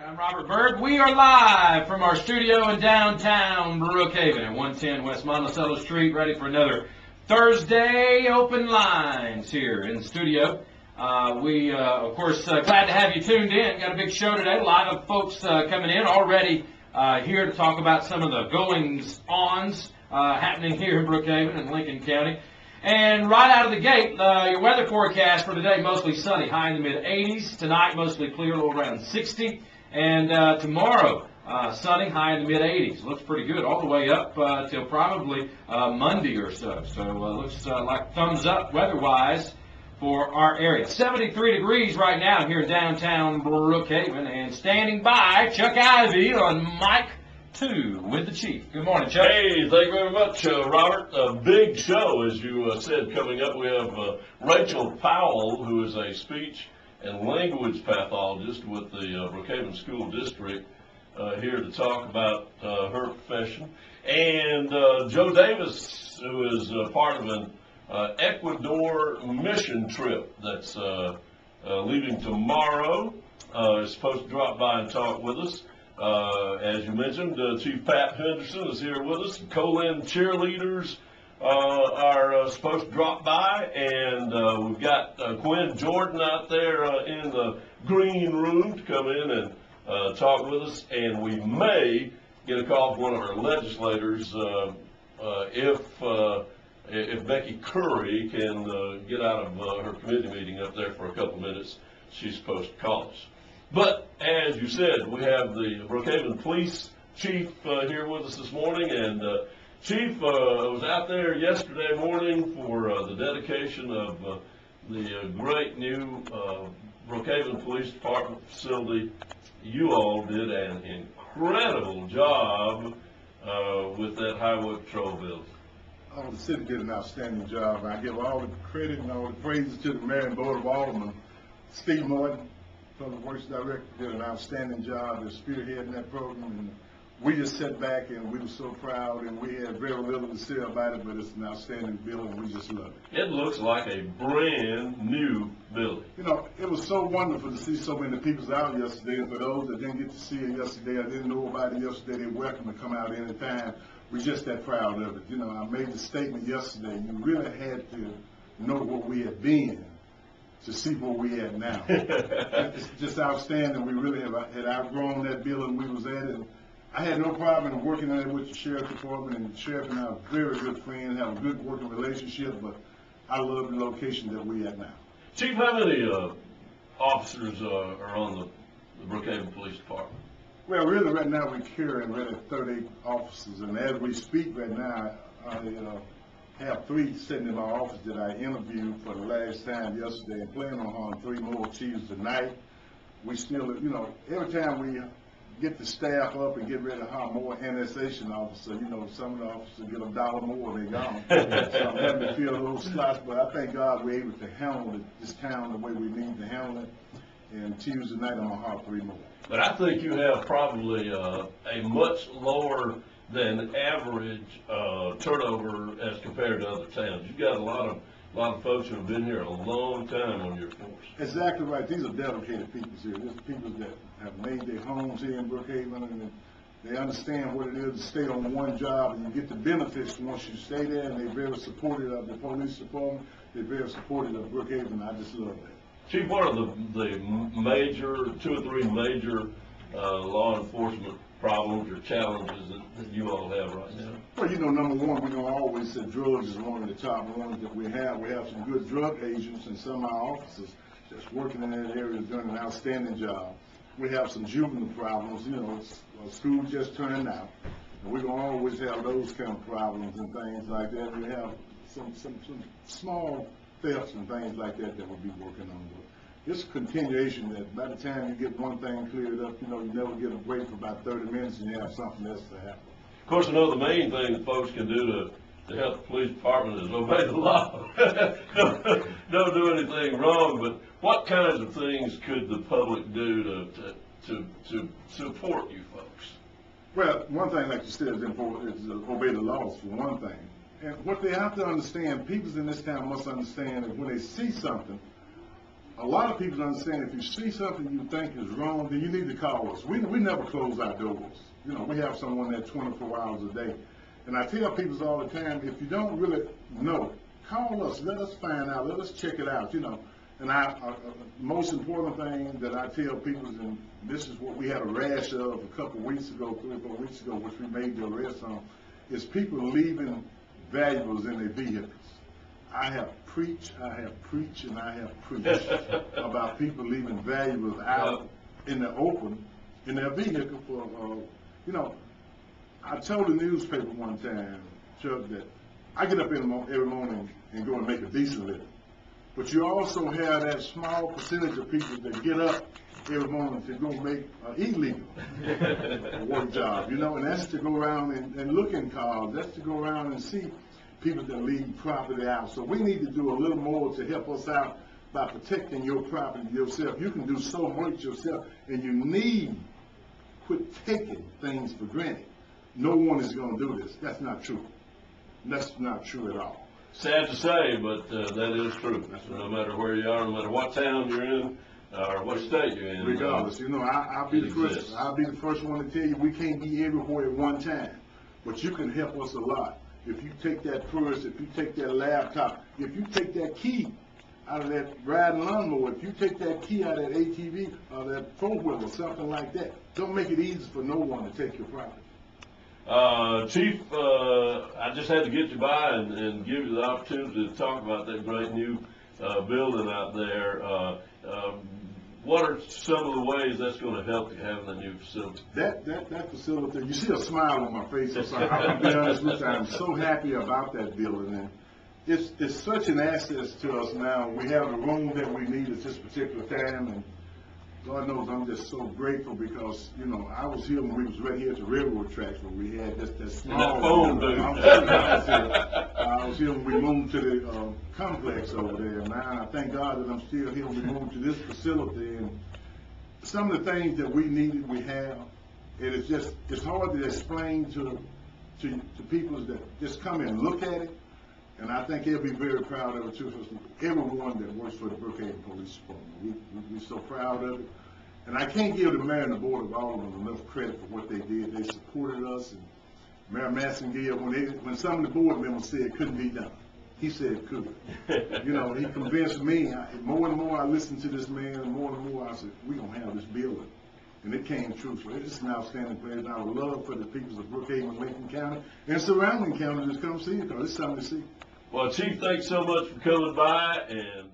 I'm Robert Bird. We are live from our studio in downtown Brookhaven at 110 West Monticello Street, ready for another Thursday open lines here in the studio. Of course, glad to have you tuned in. Got a big show today. A lot of folks coming in already here to talk about some of the goings-ons happening here in Brookhaven and Lincoln County. And right out of the gate, your weather forecast for today, mostly sunny, high in the mid-80s. Tonight, mostly clear, low around 60. And tomorrow, sunny, high in the mid-80s. Looks pretty good all the way up till probably Monday or so. So looks like thumbs up weather-wise for our area. 73 degrees right now here in downtown Brookhaven. And standing by, Chuck Ivy on mic 2 with the Chief. Good morning, Chuck. Hey, thank you very much, Robert. A big show, as you said, coming up. We have Rachel Powell, who is a speech and language pathologist with the Brookhaven School District, here to talk about her profession. And Joe Davis, who is part of an Ecuador mission trip that's leaving tomorrow, is supposed to drop by and talk with us. As you mentioned, Chief Pat Henderson is here with us. Co-Lin cheerleaders are supposed to drop by, and we've got Quinn Jordan out there in the green room to come in and talk with us, and we may get a call from one of our legislators if Becky Curry can get out of her committee meeting up there for a couple minutes. She's supposed to call us. But as you said, we have the Brookhaven Police Chief here with us this morning, and Chief was out there yesterday morning for the dedication of the great new Brookhaven Police Department facility. You all did an incredible job with that highway patrol building. Oh, the city did an outstanding job. I give all the credit and all the praises to the Mayor and Board of Aldermen. Steve Morton, Public Works Director, did an outstanding job of spearheading that program, and we just sat back and we were so proud, and we had very little to say about it, but it's an outstanding building. We just love it. It looks like a brand new building. You know, it was so wonderful to see so many people out yesterday, and for those that didn't get to see it yesterday, I didn't know about it yesterday, they're welcome to come out anytime. We're just that proud of it. You know, I made the statement yesterday, you really had to know what we had been to see where we at now. It's just outstanding. We really had outgrown that building we was at, and I had no problem in working there with the Sheriff Department, and the Sheriff and I are very good friends, have a good working relationship, but I love the location that we at now. Chief, how many officers are on the Brookhaven Police Department? Well, really right now we're carrying really 38 officers, and as we speak right now, I have 3 sitting in my office that I interviewed for the last time yesterday, and plan on hiring 3 more chiefs tonight. We still, you know, every time we get the staff up and get ready to hire more annexation officers, you know, some of the officers get $1 more, they're gone. So I'm having to fill those slots, but I thank God we're able to handle this town the way we need to handle it. And Tuesday night I'm gonna hire 3 more. But I think you have probably a much lower than average turnover as compared to other towns. You've got a lot of folks who have been here a long time on your force. Exactly right. These are dedicated people here. These are people that have made their homes here in Brookhaven, and they understand what it is to stay on one job, and you get the benefits once you stay there, and they're very supportive of the police department. They're very supportive of Brookhaven. I just love that. Chief, what are the major, 2 or 3 major law enforcement problems or challenges that you all have right now? Well, you know, number one, we're going to always say drugs is one of the top ones that we have. We have some good drug agents, and some of our officers that's working in that area is doing an outstanding job. We have some juvenile problems, you know, school just turned out, and we're going to always have those kind of problems and things like that. We have some small thefts and things like that that we'll be working on. But it's a continuation that by the time you get one thing cleared up, you know, you never get a break for about 30 minutes and you have something else to happen. Of course, I know the main thing that folks can do to help the police department is obey the law. Don't do anything wrong, but what kinds of things could the public do to support you folks? Well, one thing, like you said, is important is to obey the laws for one thing. And what they have to understand, people in this town must understand that when they see something, a lot of people understand if you see something you think is wrong, then you need to call us. We never close our doors. You know, we have someone there 24 hours a day. And I tell people all the time, if you don't really know, call us, let us find out, let us check it out, you know. And most important thing that I tell people is, and this is what we had a rash of a couple of weeks ago, 3 or 4 weeks ago, which we made the arrest on, is people leaving valuables in their vehicles. I have preached, and I have preached about people leaving valuables out in the open in their vehicle for, you know, I told the newspaper one time, Chuck, that I get up every morning and go and make a decent living. But you also have that small percentage of people that get up every morning to go make an illegal work job, you know, and that's to go around and look in cars. That's to go around and see people that leave property out. So we need to do a little more to help us out by protecting your property yourself. You can do so much yourself, and you need quit taking things for granted. No one is going to do this. That's not true. That's not true at all. Sad to say, but that is true. No matter where you are, no matter what town you're in, or what state you're in. Regardless, you know, I'll be the first. I'll be the first one to tell you we can't be everywhere at one time, but you can help us a lot. If you take that purse, if you take that laptop, if you take that key out of that riding lawnmower, if you take that key out of that ATV or that four-wheeler, something like that, don't make it easy for no one to take your property. Chief, I just had to get you by and give you the opportunity to talk about that great new building out there. What are some of the ways that's going to help you having that new facility? That facility, you see a smile on my face. I'll be honest with you, I'm so happy about that building. And it's such an asset to us now. We have the room that we need at this particular time, and God knows I'm just so grateful because, you know, I was here when we was right here at the railroad tracks where we had just that small. And that phone booth. I was here when we moved to the complex over there. And now I thank God that I'm still here when we moved to this facility. And some of the things that we needed, we have. And it's hard to explain to people that just come and look at it. And I think they'll be very proud of it too. Everyone that works for the Brookhaven Police Department, we're so proud of it. And I can't give the mayor and the board of Aldermen enough credit for what they did. They supported us. And Mayor Massengill, when some of the board members said it couldn't be done, he said it could. You know, he convinced me. More and more I listened to this man, and more I said, we're going to have this building. And it came true. So it's an outstanding place. And I would love for the people of Brookhaven, Lincoln County, and surrounding counties to come see it because it's something to see. Well, Chief, thanks so much for coming by, and